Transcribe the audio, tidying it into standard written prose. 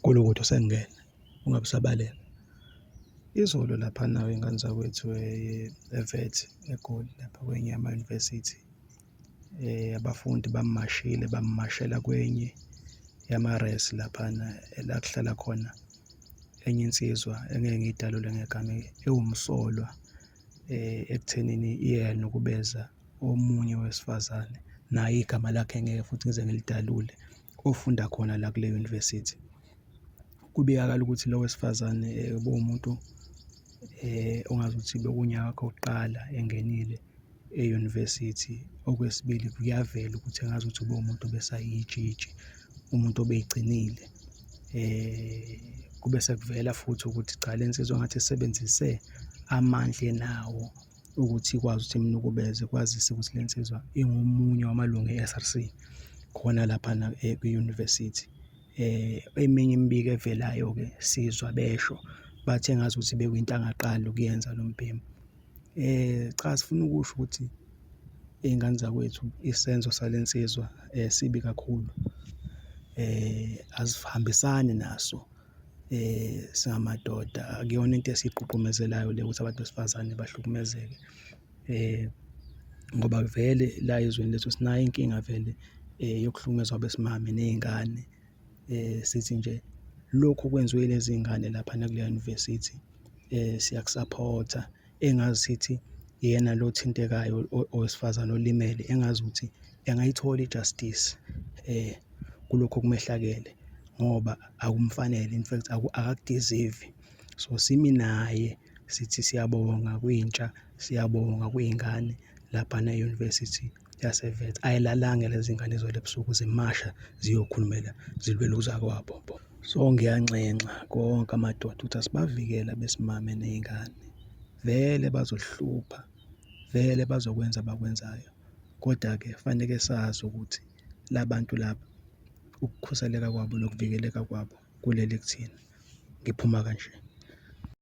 kulokuthi usengena ungabusabaleka. Izolo laphana iy'ngane zakwethu e-Wits eGoli lapha kwenye yama-university, abafundi bamashela kwenye yama-res laphana la kuhlala khona enye insizwa engeke ngiyidalule ngegama, ewumsolwa ekuthenini iye nokubeza omunye wesifazane, naye igama lakhe ngeke futhi ngize ngilidalule, ofunda khona la kuleyo university. Kubikakala ukuthi lo wesifazane bekuwumuntu ongazuthi bekuwunyaka wakhe wokuqala engenile e-university. Okwesibili, kuyavela ukuthi engazuthi bekuwumuntu obesayitshitshi, umuntu obeyigcinile. Kube sekuvela futhi ukuthi cha, le nsizwa engathi isebenzise amandla enawo ukuthi ikwazi ukuthi imnukubeze, kwazise ukuthi le nsizwa ingomunye wamalungu e-S_R_C khona laphana kwi-university. Eminye imibiko evelayo-ke sizwa besho bathi engazuthi bekuyinto angaqali ukuyenza lo mbhemu. Cha, sifuna ukusho ukuthi iy'ngane zakwethu, isenzo sale nsizwa sibi kakhulu, asihambisani naso singamadoda. Akuyona into esiyigqugqumezelayo le ukuthi abantu besifazane bahlukumezeke, ngoba vele la ezweni lethu sinayo inkinga vele yokuhlukumezwa kwesimame ney'ngane. Sithi nje lokhu okwenziwe lezi ngane laphana kuleya university siyakusaphotha, engazi sithi yena lo othintekayo owesifazane olimele, engazi ukuthi engayithola i-justice kulokhu okumehlakele ngoba akumfanele, in fact akaku-deserve-i. So simi naye sithi siyabonga kwintsha, siyabonga kwiy'ngane laphana e-university yase-Wits. Ayilalanga lezi ngane izolo ebusuku zimasha ziyokhulumela, zilwela uzakwabo. So ngiyanxenxa konke amadoda ukuthi asibavikele abesimame ney'ngane, vele bazosihlupha, vele bazokwenza abakwenzayo, kodwa-ke kufaneke sazi ukuthi la bantu laba ukukhuseleka kwabo nokuvikeleka kwabo kulele kuthina. Ngiphuma kanje.